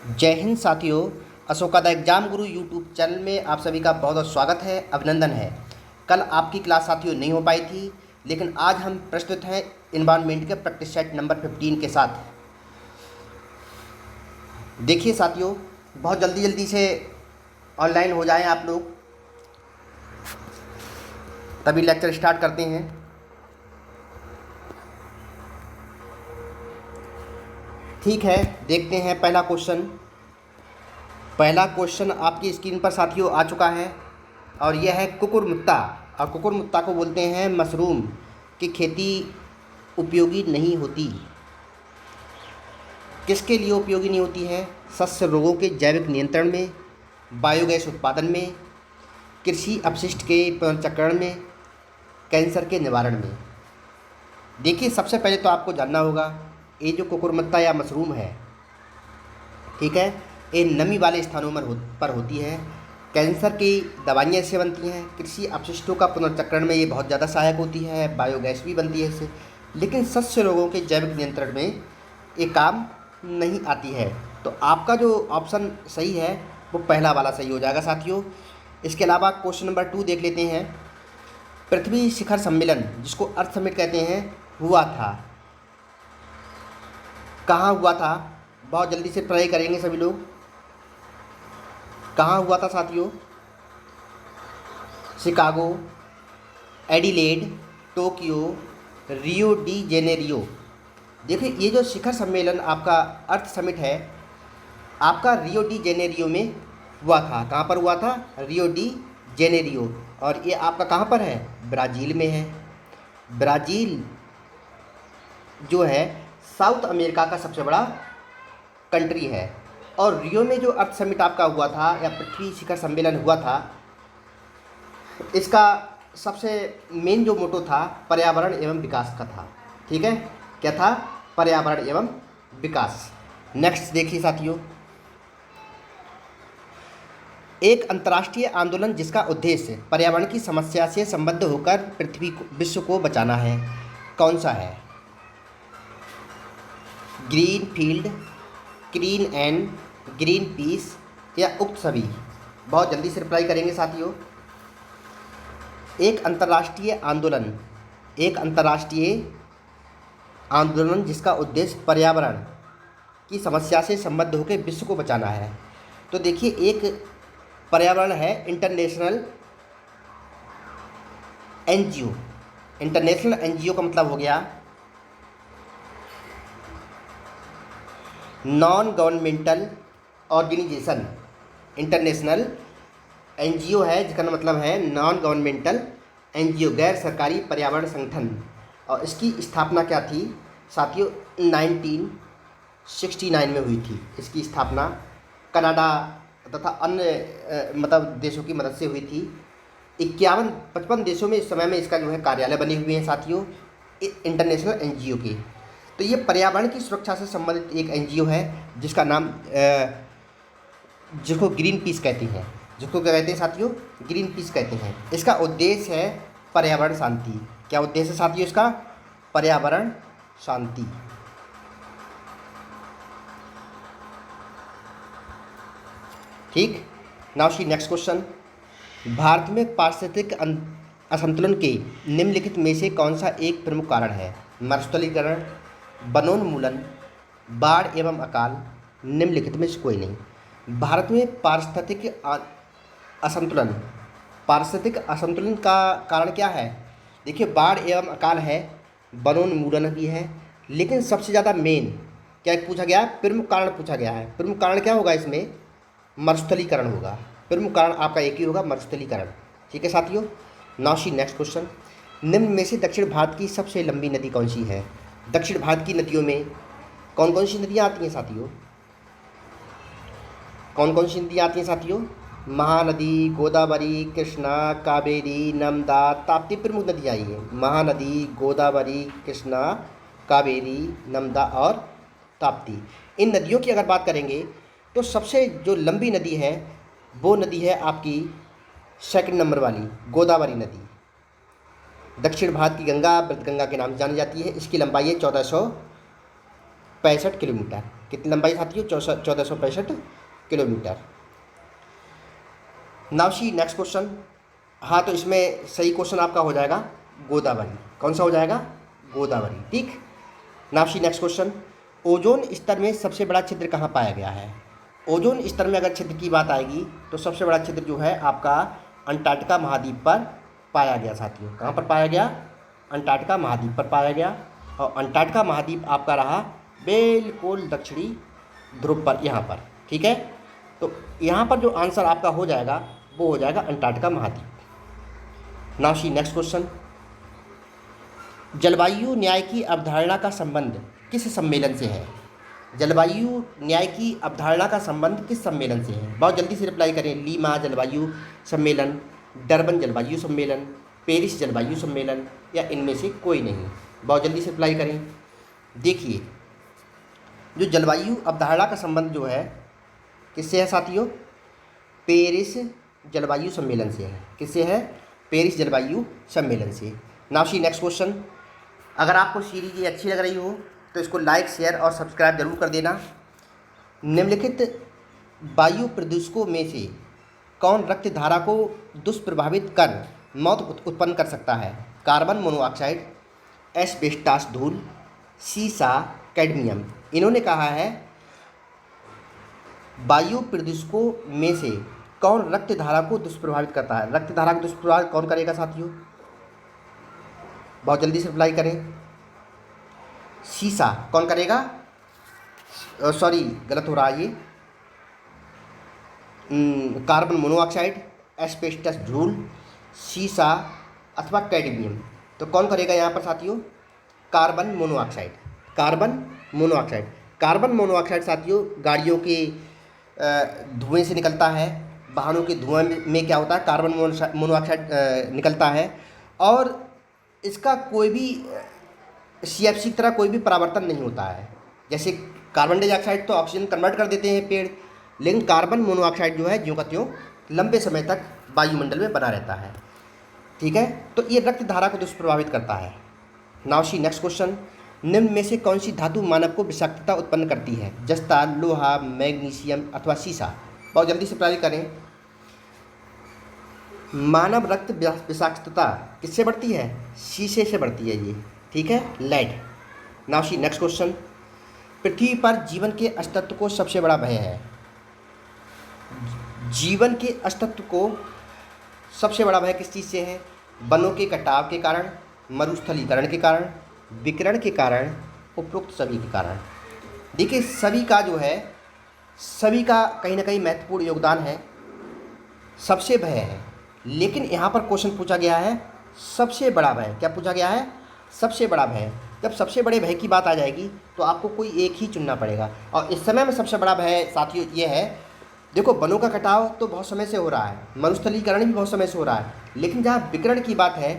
जय हिंद साथियों। Ashoka the exam Guru YouTube channel में आप सभी का बहुत बहुत स्वागत है, अभिनंदन है। कल आपकी क्लास साथियों नहीं हो पाई थी, लेकिन आज हम प्रस्तुत हैं इन्वायरमेंट के प्रैक्टिस सेट नंबर 15 के साथ। देखिए साथियों, बहुत जल्दी जल्दी से ऑनलाइन हो जाएं आप लोग, तभी लेक्चर स्टार्ट करते हैं। ठीक है, देखते हैं पहला क्वेश्चन आपकी स्क्रीन पर साथियों आ चुका है और यह है कुकुरमुत्ता। और कुकुरमुत्ता को बोलते हैं मशरूम की खेती उपयोगी नहीं होती। किसके लिए उपयोगी नहीं होती है? सस्य रोगों के जैविक नियंत्रण में, बायोगैस उत्पादन में, कृषि अपशिष्ट के पुनर्चक्रण में, कैंसर के निवारण में। देखिए, सबसे पहले तो आपको जानना होगा, ये जो कुकुरमुत्ता या मशरूम है, ठीक है, ये नमी वाले स्थानों पर होती है। कैंसर की दवाइयाँ इससे बनती हैं, कृषि अपशिष्टों का पुनर्चक्रण में ये बहुत ज़्यादा सहायक होती है, बायोगैस भी बनती है इससे। लेकिन सस्य रोगों के जैविक नियंत्रण में ये काम नहीं आती है। तो आपका जो ऑप्शन सही है वो पहला वाला सही हो जाएगा साथियों। इसके अलावा क्वेश्चन नंबर 2 देख लेते हैं। पृथ्वी शिखर सम्मेलन, जिसको अर्थ समिट कहते हैं, हुआ था कहाँ हुआ था? बहुत जल्दी से ट्राई करेंगे सभी लोग। कहाँ हुआ था साथियों? Chicago, Adelaide, Tokyo, Rio de Janeiro. देखिए, ये जो शिखर सम्मेलन आपका अर्थ समिट है, आपका रियो डी जेनेरियो में हुआ था। कहाँ पर हुआ था? Rio de Janeiro. और ये आपका कहाँ पर है? ब्राज़ील में है। ब्राज़ील जो है साउथ अमेरिका का सबसे बड़ा कंट्री है। और रियो में जो अर्थ समिट आपका हुआ था या पृथ्वी शिखर सम्मेलन हुआ था, इसका सबसे मेन जो मोटो था पर्यावरण एवं विकास का था। ठीक है, क्या था? पर्यावरण एवं विकास। नेक्स्ट देखिए साथियों, एक अंतर्राष्ट्रीय आंदोलन जिसका उद्देश्य पर्यावरण की समस्या से संबद्ध होकर विश्व को बचाना है, कौन सा है? Green field, clean and green peas या उक्त सभी? बहुत जल्दी से रिप्लाई करेंगे साथियों। एक अंतर्राष्ट्रीय आंदोलन जिसका उद्देश्य पर्यावरण की समस्या से संबद्ध होकर विश्व को बचाना है। तो देखिए, एक पर्यावरण है इंटरनेशनल एनजीओ। इंटरनेशनल एनजीओ का मतलब हो गया non governmental organisation. International NGO है जिसका मतलब है नॉन गवर्नमेंटल एनजीओ, गैर सरकारी पर्यावरण संगठन। और इसकी स्थापना क्या थी साथियों? 1969 में हुई थी इसकी स्थापना। कनाडा तथा अन्य मतलब देशों की मदद से हुई थी। 55 देशों में इस समय में इसका जो है कार्यालय बने हुए हैं साथियों, इंटरनेशनल एनजीओ के। तो ये पर्यावरण की सुरक्षा से संबंधित एक एनजीओ है जिसका नाम जिसको ग्रीन पीस कहते हैं। जिसको क्या कहते हैं साथियों? ग्रीन पीस कहते हैं। इसका उद्देश्य है पर्यावरण शांति। क्या उद्देश्य है साथियों इसका? पर्यावरण शांति। ठीक, now see next question. Bharat में पारिस्थितिक असंतुलन के निम्नलिखित में से कौन सा एक प्रमुख कारण है? मरुस्थलीकरण, वनोन्मूलन, बाढ़ एवं अकाल, निम्नलिखित में से कोई नहीं। भारत में पारिस्थितिक असंतुलन का कारण क्या है? देखिए, बाढ़ एवं अकाल है, वनोन्मूलन भी है, लेकिन सबसे ज़्यादा मेन क्या पूछा गया है? प्रमुख कारण पूछा गया है। प्रमुख कारण क्या होगा इसमें? मरुस्थलीकरण होगा। प्रमुख कारण आपका एक ही होगा, मरुस्थलीकरण। ठीक है साथियों। Now see next question. निम्न में से दक्षिण भारत की सबसे लंबी नदी कौन सी है? दक्षिण भारत की नदियों में कौन कौन सी नदियाँ आती हैं साथियों? कौन कौन सी नदियाँ आती हैं साथियों? महानदी, गोदावरी, कृष्णा, कावेरी, नर्मदा, ताप्ती प्रमुख नदियाँ आई हैं। महानदी, गोदावरी, कृष्णा, कावेरी, नर्मदा और ताप्ती। इन नदियों की अगर बात करेंगे तो सबसे जो लंबी नदी है वो नदी है आपकी सेकंड नंबर वाली गोदावरी नदी। दक्षिण भारत की गंगा ब्रतगंगा के नाम से जानी जाती है। इसकी लंबाई है 1450 65 किलोमीटर। कितनी लंबाई साथियों? 1465 kilometre. Now see next question. हाँ, तो इसमें सही क्वेश्चन आपका हो जाएगा गोदावरी। कौन सा हो जाएगा? गोदावरी। ठीक। Now see next question. Ozone स्तर में सबसे बड़ा छिद्र कहाँ पाया गया है? ओजोन स्तर में अगर छिद्र की बात आएगी तो सबसे बड़ा छिद्र जो है आपका अंटार्कटिका महाद्वीप पर पाया गया साथियों। कहाँ पर पाया गया? अंटार्कटिका महाद्वीप पर पाया गया। और अंटार्कटिका महाद्वीप आपका रहा बिल्कुल दक्षिणी ध्रुव पर, यहाँ पर। ठीक है, तो यहाँ पर जो आंसर आपका हो जाएगा वो हो जाएगा अंटार्कटिका महाद्वीप। Now see next question. जलवायु न्याय की अवधारणा का संबंध किस सम्मेलन से है? जलवायु न्याय की अवधारणा का संबंध किस सम्मेलन से है? बहुत जल्दी से रिप्लाई करें। लीमा जलवायु सम्मेलन, डरबन जलवायु सम्मेलन, पेरिस जलवायु सम्मेलन, या इनमें से कोई नहीं। बहुत जल्दी से रिप्लाई करें। देखिए, जो जलवायु अवधारणा का संबंध जो है किससे है साथियों? पेरिस जलवायु सम्मेलन से है। किससे है? पेरिस जलवायु सम्मेलन से। Now see next question. अगर आपको सीरीज ये अच्छी लग रही हो तो इसको लाइक, शेयर और सब्सक्राइब जरूर कर देना। निम्नलिखित वायु प्रदूषकों में से कौन रक्त धारा को दुष्प्रभावित कर मौत उत्पन्न कर सकता है? कार्बन मोनोऑक्साइड, एस्बेस्टॉस धूल, सीसा, कैडमियम। इन्होंने कहा है वायु प्रदूषकों में से कौन रक्त धारा को दुष्प्रभावित करता है? रक्त धारा को दुष्प्रभावित कौन करेगा साथियों? बहुत जल्दी से रिप्लाई करें। सीसा कौन करेगा? सॉरी, गलत हो रहा है ये। कार्बन मोनोऑक्साइड, एस्बेस्टस धूल, सीसा अथवा कैडमियम। तो कौन करेगा यहाँ पर साथियों? Carbon monoxide. Carbon monoxide. Carbon monoxide साथियों गाड़ियों के धुएं से निकलता है। वाहनों के धुएं में क्या होता है? कार्बन मोनोऑक्साइड निकलता है। और इसका कोई भी CFC की तरह कोई भी परावर्तन नहीं होता है। जैसे कार्बन डाइऑक्साइड तो ऑक्सीजन कन्वर्ट कर देते हैं पेड़, लेकिन कार्बन मोनोऑक्साइड जो है ज्यों का त्यों लंबे समय तक वायुमंडल में बना रहता है। ठीक है, तो ये रक्त धारा को दुष्प्रभावित करता है। Now see next question. निम्न में से कौन सी धातु मानव को विषाक्तता उत्पन्न करती है? जस्ता, लोहा, मैग्नीशियम अथवा सीसा। बहुत जल्दी से रिप्लाई करें। मानव रक्त विषाक्तता किससे बढ़ती है? शीशे से बढ़ती है ये। ठीक है, lead. Now see next question. पृथ्वी पर जीवन के अस्तित्व को सबसे बड़ा भय है? जीवन के अस्तित्व को सबसे बड़ा भय किस चीज़ से है? वनों के कटाव के कारण, मरुस्थलीकरण के कारण, विकिरण के कारण, उपरोक्त सभी के कारण। देखिए, सभी का जो है, सभी का कहीं ना कहीं महत्वपूर्ण योगदान है। सबसे भय है, लेकिन यहाँ पर क्वेश्चन पूछा गया है सबसे बड़ा भय। क्या पूछा गया है? सबसे बड़ा भय। जब सबसे बड़े भय की बात आ जाएगी तो आपको कोई एक ही चुनना पड़ेगा। और इस समय में सबसे बड़ा भय साथियों ये है, देखो वनों का कटाव तो बहुत समय से हो रहा है, मरुस्थलीकरण भी बहुत समय से हो रहा है, लेकिन जहाँ विकिरण की बात है,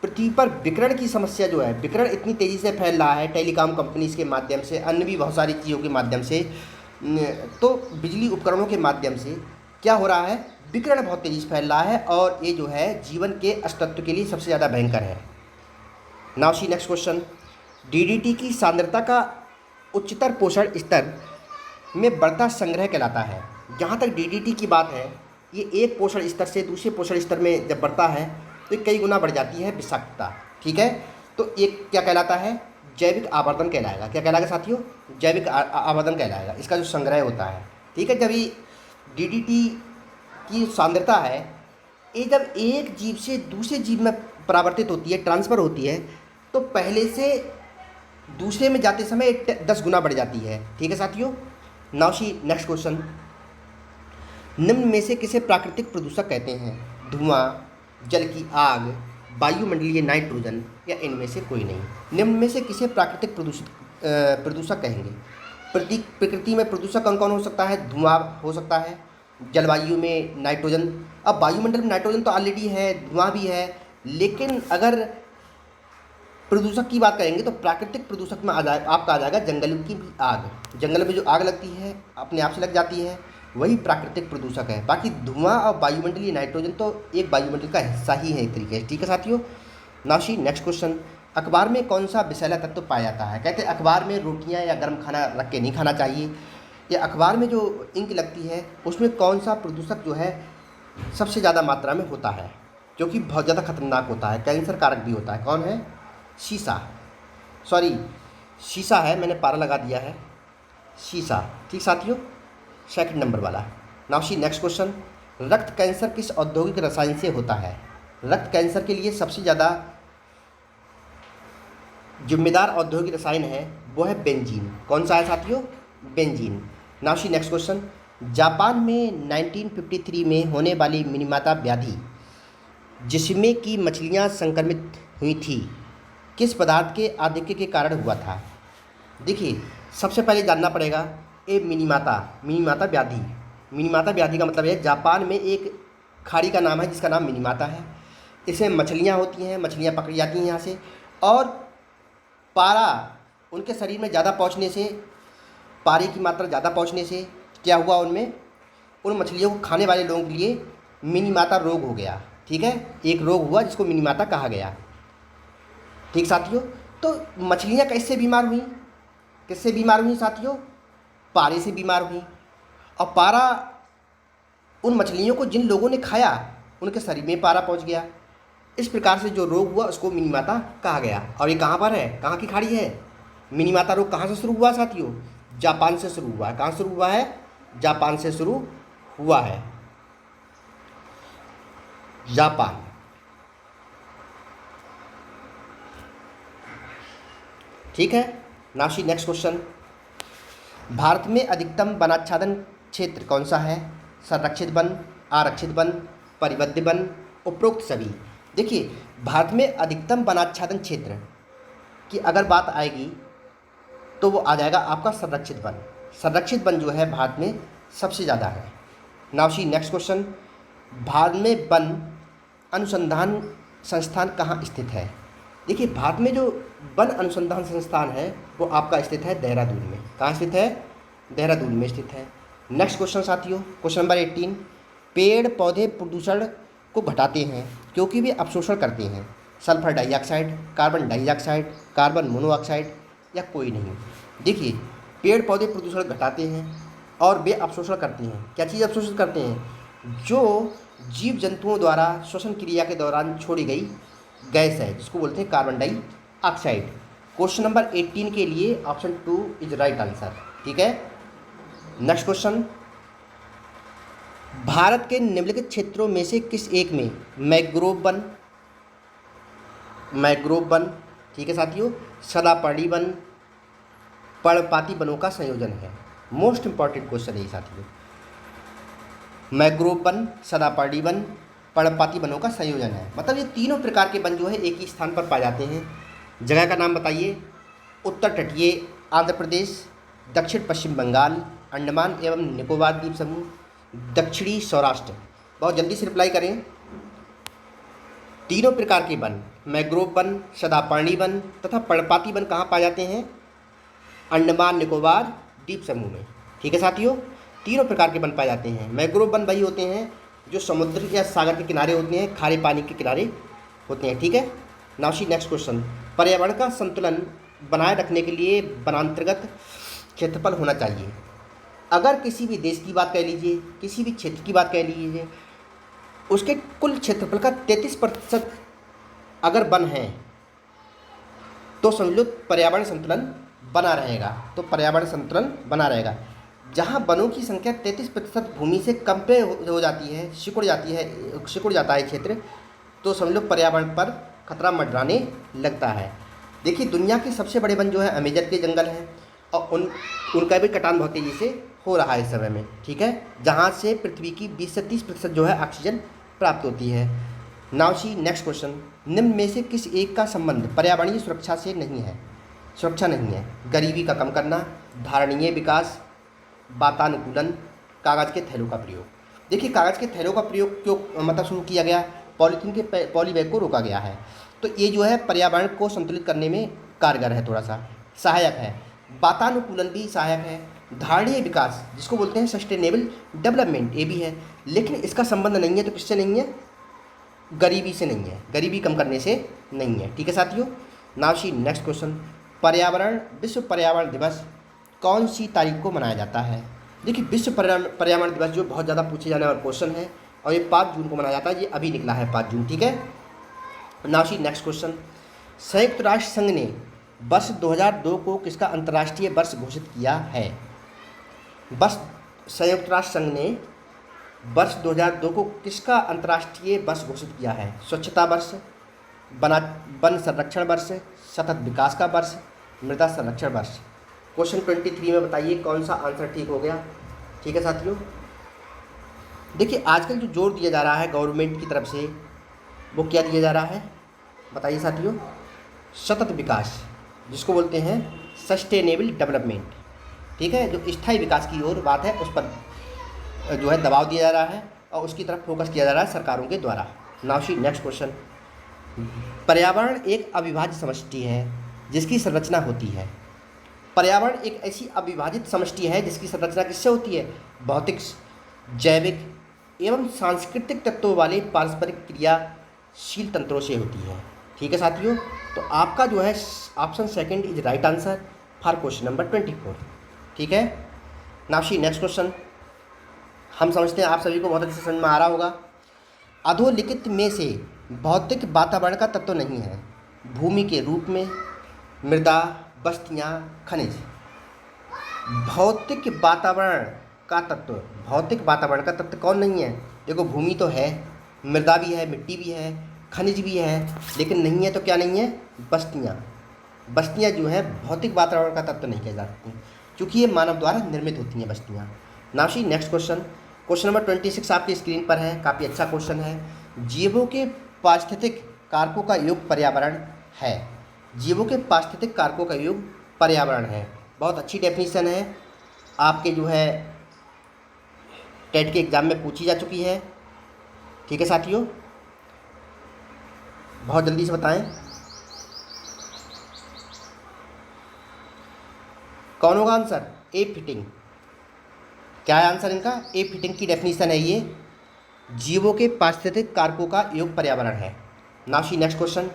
पृथ्वी पर विकिरण की समस्या जो है, विकिरण इतनी तेज़ी से फैल रहा है टेलीकॉम कंपनीज़ के माध्यम से, अन्य भी बहुत सारी चीज़ों के माध्यम से, तो बिजली उपकरणों के माध्यम से क्या हो रहा है? विकिरण बहुत तेज़ी से फैल रहा है और ये जो है जीवन के अस्तित्व के लिए सबसे ज़्यादा भयंकर है। Now see next question. DDT की सांद्रता का उच्चतर पोषण स्तर में बढ़ता संग्रह कहलाता है। जहाँ तक DDT की बात है, ये एक पोषण स्तर से दूसरे पोषण स्तर में जब बढ़ता है तो कई गुना बढ़ जाती है विषाक्तता। ठीक है, तो एक क्या कहलाता है? जैविक आवर्धन कहलाएगा। क्या कहलाएगा साथियों? जैविक आवर्धन कहलाएगा, इसका जो संग्रह होता है। ठीक है, जब ये DDT की सांद्रता है, ये जब एक जीव से दूसरे जीव में परावर्तित होती है, ट्रांसफ़र होती है, तो पहले से दूसरे में जाते समय 10 गुना बढ़ जाती है। ठीक है साथियों। Now see next question. निम्न में से किसे प्राकृतिक प्रदूषक कहते हैं? धुआं, जल की आग, वायुमंडलीय नाइट्रोजन, या इनमें से कोई नहीं। निम्न में से किसे प्राकृतिक प्रदूषक कहेंगे? प्रकृति में प्रदूषक कौन कौन हो सकता है? धुआं हो सकता है, जलवायु में नाइट्रोजन। अब वायुमंडल में नाइट्रोजन तो ऑलरेडी है, धुआं भी है, लेकिन अगर प्रदूषक की बात करेंगे तो प्राकृतिक प्रदूषक में आपका आ जाएगा जंगल की भी आग। जंगल में जो आग लगती है अपने आप से लग जाती है, वही प्राकृतिक प्रदूषक है। बाकी धुआं और वायुमंडलीय नाइट्रोजन तो एक वायुमंडल का हिस्सा ही है एक तरीके से। ठीक है साथियों। Now see next question. अखबार में कौन सा विषैला तत्व पाया जाता है? कहते हैं अखबार में रोटियां या गर्म खाना रख के नहीं खाना चाहिए। या अखबार में जो इंक लगती है उसमें कौन सा प्रदूषक जो है सबसे ज़्यादा मात्रा में होता है, जो कि बहुत ज़्यादा खतरनाक होता है, कैंसर कारक भी होता है? कौन है? शीशा। सॉरी, शीशा है, मैंने पारा लगा दिया है, शीशा। ठीक साथियों, सेकंड नंबर वाला। नाउ सी नेक्स्ट क्वेश्चन, रक्त कैंसर किस औद्योगिक रसायन से होता है? रक्त कैंसर के लिए सबसे ज़्यादा जिम्मेदार औद्योगिक रसायन है वो है बेंजीन। कौन सा है साथियों? Benzene. Now see next question, Japan में 1953 में होने वाली मिनीमाता व्याधि जिसमें की मछलियां संक्रमित हुई थी किस पदार्थ के आधिक्य के कारण हुआ था? देखिए, सबसे पहले जानना पड़ेगा ये मिनीमाता व्याधि। मिनीमाता व्याधि का मतलब है जापान में एक खाड़ी का नाम है जिसका नाम मिनीमाता है। इसमें मछलियाँ होती हैं, मछलियाँ पकड़ी जाती हैं यहाँ से, और पारा उनके शरीर में ज़्यादा पहुँचने से, पारे की मात्रा ज़्यादा पहुँचने से क्या हुआ, उन मछलियों को खाने वाले लोगों के लिए मिनीमाता रोग हो गया। ठीक है, एक रोग हुआ जिसको मिनीमाता कहा गया। ठीक साथियों, तो मछलियाँ किससे बीमार हुई साथियों? पारे से बीमार हुई, और पारा उन मछलियों को जिन लोगों ने खाया उनके शरीर में पारा पहुंच गया। इस प्रकार से जो रोग हुआ उसको मिनीमाता कहा गया। और ये कहाँ पर है, कहाँ की खाड़ी है? मिनीमाता रोग कहाँ से शुरू हुआ साथियों? जापान से शुरू हुआ है। कहाँ शुरू हुआ है? जापान से शुरू हुआ है, जापान। ठीक है, now see next question, Bharat में अधिकतम वनाच्छादन क्षेत्र कौन सा है? संरक्षित वन, आरक्षित वन, परिबद्ध वन, उपरोक्त सभी। देखिए, भारत में अधिकतम वनाच्छादन क्षेत्र की अगर बात आएगी तो वो आ जाएगा आपका संरक्षित वन। संरक्षित वन जो है भारत में सबसे ज़्यादा है। Now see next question, Bharat में वन अनुसंधान संस्थान कहाँ स्थित है? देखिए, भारत में जो वन अनुसंधान संस्थान है वो आपका स्थित है देहरादून में। कहाँ स्थित है? देहरादून में स्थित है। नेक्स्ट क्वेश्चन साथियों, क्वेश्चन नंबर 18, पेड़ पौधे प्रदूषण को घटाते हैं क्योंकि वे अवशोषण करते हैं। Sulphur dioxide, carbon dioxide, carbon monoxide, या कोई नहीं? देखिए, पेड़ पौधे प्रदूषण घटाते हैं और वे अवशोषण करते हैं। क्या चीज़ अवशोषण करते हैं? जो जीव जंतुओं द्वारा श्वसन क्रिया के दौरान छोड़ी गई गैस है जिसको बोलते हैं कार्बन डाइऑक्साइड। क्वेश्चन नंबर 18 के लिए ऑप्शन 2 इज राइट आंसर। ठीक है, नेक्स्ट क्वेश्चन, भारत के निम्नलिखित क्षेत्रों में से किस एक में मैंग्रोव वन, ठीक है साथियों, सदापर्णी वन, पर्णपाती वनों का संयोजन है? मोस्ट इंपॉर्टेंट क्वेश्चन है साथियों। मैंग्रोव वन, सदापर्णी वन, पर्णपाती वनों का संयोजन है, मतलब ये तीनों प्रकार के वन जो है एक ही स्थान पर पाए जाते हैं। जगह का नाम बताइए। उत्तर तटीय आंध्र प्रदेश, दक्षिण पश्चिम बंगाल, अंडमान एवं निकोबार द्वीप समूह, दक्षिणी सौराष्ट्र। बहुत जल्दी से रिप्लाई करें। तीनों प्रकार के वन, मैंग्रोव वन, सदापर्णी वन तथा पर्णपाती वन कहाँ पाए जाते हैं? अंडमान निकोबार द्वीप समूह में। ठीक है साथियों, तीनों प्रकार के वन पाए जाते हैं। मैंग्रोव वन वही होते हैं जो समुद्र या सागर के किनारे होते हैं, खारे पानी के किनारे होते हैं। ठीक है, नाउ सी नेक्स्ट क्वेश्चन, पर्यावरण का संतुलन बनाए रखने के लिए वनांतर्गत क्षेत्रफल होना चाहिए। अगर किसी भी देश की बात कह लीजिए, किसी भी क्षेत्र की बात कह लीजिए, उसके कुल क्षेत्रफल का 33% अगर वन है तो समझ लो पर्यावरण संतुलन बना रहेगा। तो पर्यावरण संतुलन बना रहेगा। जहाँ वनों की संख्या 33% भूमि से कम पे हो जाती है, सिकुड़ जाता है क्षेत्र, तो समझ लो पर्यावरण पर खतरा मंडराने लगता है। देखिए, दुनिया के सबसे बड़े वन जो है अमेजन के जंगल हैं और उनका भी कटान बहुत तेज़ी से हो रहा है इस समय में। ठीक है, जहाँ से पृथ्वी की 20 से 30% जो है ऑक्सीजन प्राप्त होती है। नाउ सी नेक्स्ट क्वेश्चन, निम्न में से किस एक का संबंध पर्यावरणीय सुरक्षा से नहीं है? सुरक्षा नहीं है। गरीबी का कम करना, धारणीय विकास, वातानुकूलन, कागज़ के थैलों का प्रयोग। देखिए, कागज़ के थैलों का प्रयोग क्यों मतलब शुरू किया गया? पॉली बैग को रोका गया है, तो ये जो है पर्यावरण को संतुलित करने में कारगर है, थोड़ा सा सहायक है। वातानुकूलन भी सहायक है। धारणीय विकास जिसको बोलते हैं सस्टेनेबल डेवलपमेंट, ये भी है, लेकिन इसका संबंध नहीं है। तो किससे नहीं है? गरीबी से नहीं है, गरीबी कम करने से नहीं है। ठीक है साथियों, नाउ सी नेक्स्ट क्वेश्चन, पर्यावरण विश्व पर्यावरण दिवस कौन सी तारीख को मनाया जाता है? देखिए विश्व पर्यावरण दिवस जो बहुत ज़्यादा पूछे जाने वाला क्वेश्चन है और ये 5 जून को मनाया जाता है, ये अभी निकला है 5 जून, ठीक है। नाउ सी नेक्स्ट क्वेश्चन, संयुक्त राष्ट्र संघ ने वर्ष 2002 को किसका अंतर्राष्ट्रीय वर्ष घोषित किया है? संयुक्त राष्ट्र संघ ने वर्ष 2002 को किसका अंतर्राष्ट्रीय वर्ष घोषित किया है? स्वच्छता वर्ष, वन संरक्षण वर्ष, सतत विकास का वर्ष, मृदा संरक्षण वर्ष। क्वेश्चन 23 में बताइए कौन सा आंसर ठीक हो गया। ठीक है साथियों, देखिए आजकल जो जोर दिया जा रहा है गवर्नमेंट की तरफ से, वो क्या दिया जा रहा है बताइए साथियों? सतत विकास, जिसको बोलते हैं सस्टेनेबल डेवलपमेंट, ठीक है। जो स्थायी विकास की ओर बात है उस पर जो है दबाव दिया जा रहा है और उसकी तरफ फोकस किया जा रहा है सरकारों के द्वारा। नाउ सी नेक्स्ट क्वेश्चन, पर्यावरण एक अविभाज्य समष्टि है जिसकी संरचना होती है। पर्यावरण एक ऐसी अविभाजित समष्टि है जिसकी संरचना किससे होती है? भौतिक, जैविक एवं सांस्कृतिक तत्वों वाले पारस्परिक क्रियाशील तंत्रों से होती है। ठीक है साथियों, तो आपका जो है option second is right answer for question number 24। ठीक है। नाउ सी नेक्स्ट क्वेश्चन, हम समझते हैं आप सभी को बहुत अच्छे से समझ में आ रहा होगा। अधोलिखित में से भौतिक वातावरण का तत्व नहीं है? भूमि के रूप में, मृदा, बस्तियाँ, खनिज। भौतिक वातावरण का तत्व, भौतिक वातावरण का तत्व कौन नहीं है? देखो भूमि तो है, मृदा भी है, मिट्टी भी है, खनिज भी है, लेकिन नहीं है तो क्या नहीं है? बस्तियाँ। बस्तियाँ जो है भौतिक वातावरण का तत्व नहीं कह जाती क्योंकि ये मानव द्वारा निर्मित होती हैं बस्तियाँ। Now see next question, question number 26 आपकी स्क्रीन पर है, काफ़ी अच्छा क्वेश्चन है। जीवों के पारिस्थितिक कारकों का योग पर्यावरण है। जीवों के पारिस्थितिक कारकों का योग पर्यावरण है। बहुत अच्छी डेफिनेशन है, आपके जो है टेट के एग्ज़ाम में पूछी जा चुकी है। ठीक है साथियों, बहुत जल्दी से बताएं कौन होगा आंसर? ए फिटिंग। क्या है आंसर इनका? ए फिटिंग की डेफिनेशन है ये, जीवों के पारिस्थितिक कारकों का योग पर्यावरण है। नाउ सी नेक्स्ट क्वेश्चन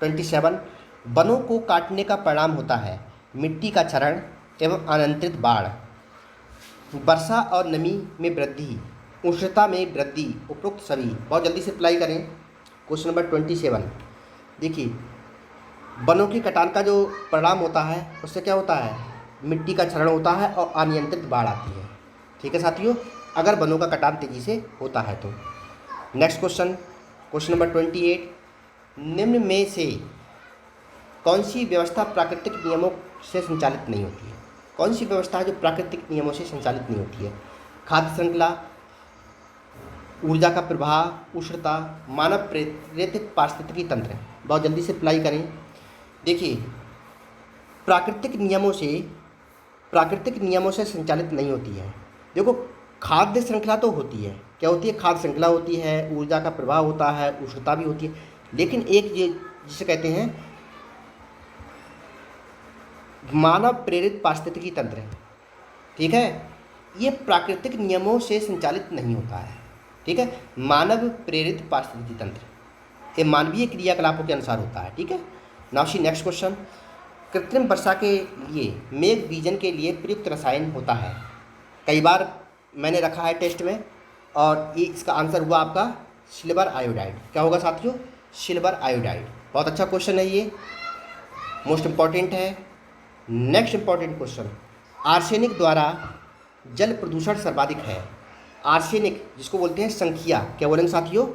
27, वनों को काटने का परिणाम होता है मिट्टी का क्षरण एवं अनियंत्रित बाढ़, वर्षा और नमी में वृद्धि, उष्णता में वृद्धि, उपरोक्त सभी। बहुत जल्दी से अप्लाई करें क्वेश्चन नंबर 27। देखिए वनों की कटान का जो परिणाम होता है उससे क्या होता है? मिट्टी का क्षरण होता है और अनियंत्रित बाढ़ आती है। ठीक है साथियों, अगर वनों का कटान तेजी से होता है तो। नेक्स्ट क्वेश्चन, क्वेश्चन नंबर 28, निम्न में से कौन सी व्यवस्था प्राकृतिक नियमों से संचालित नहीं होती है? कौन सी व्यवस्था है जो प्राकृतिक नियमों से संचालित नहीं होती है? खाद्य श्रृंखला, ऊर्जा का प्रवाह, उष्णता, मानव प्रेरित पारिस्थितिकी तंत्र। बहुत जल्दी से अप्लाई करें। देखिए प्राकृतिक नियमों से संचालित नहीं होती है। देखो खाद्य श्रृंखला तो होती है, क्या होती है? खाद्य श्रृंखला होती है, ऊर्जा का प्रवाह होता है, उष्णता भी होती है, लेकिन एक ये जिसे कहते हैं मानव प्रेरित पारिस्थितिकी तंत्र है। ठीक है, ये प्राकृतिक नियमों से संचालित नहीं होता है। ठीक है, मानव प्रेरित पारिस्थितिकी तंत्र ये मानवीय क्रियाकलापों के अनुसार होता है। ठीक है। नाउ सी नेक्स्ट क्वेश्चन, कृत्रिम वर्षा के लिए मेघ बीजन के लिए प्रयुक्त रसायन होता है। कई बार मैंने रखा है टेस्ट में और ये इसका आंसर हुआ आपका सिल्वर आयोडाइड। क्या होगा साथियों? Silver iodide. बहुत अच्छा क्वेश्चन है ये, मोस्ट इम्पॉर्टेंट है। नेक्स्ट इम्पॉर्टेंट क्वेश्चन, आर्सेनिक द्वारा जल प्रदूषण सर्वाधिक है। आर्सेनिक जिसको बोलते हैं संख्या, क्या बोलेंगे साथियों?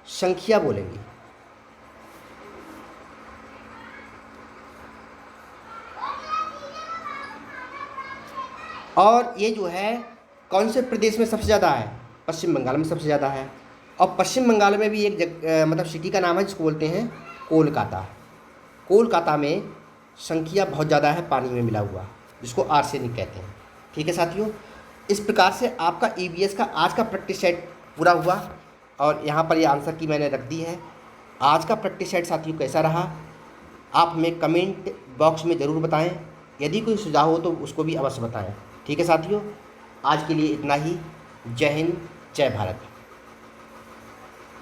संख्या बोलेंगे। और ये जो है कौन से प्रदेश में सबसे ज़्यादा है? पश्चिम बंगाल में सबसे ज़्यादा है। और पश्चिम बंगाल में भी एक मतलब सिटी का नाम है जिसको बोलते हैं कोलकाता। कोलकाता में संख्या बहुत ज़्यादा है पानी में मिला हुआ, जिसको आर्सेनिक कहते हैं। ठीक है साथियों, इस प्रकार से आपका EVS का आज का प्रैक्टिस सेट पूरा हुआ और यहाँ पर ये आंसर की मैंने रख दी है। आज का प्रैक्टिस सेट साथियों कैसा रहा आप हमें कमेंट बॉक्स में ज़रूर बताएं। यदि कोई सुझाव हो तो उसको भी अवश्य बताएं। ठीक है साथियों, आज के लिए इतना ही। जय हिंद, जय भारत।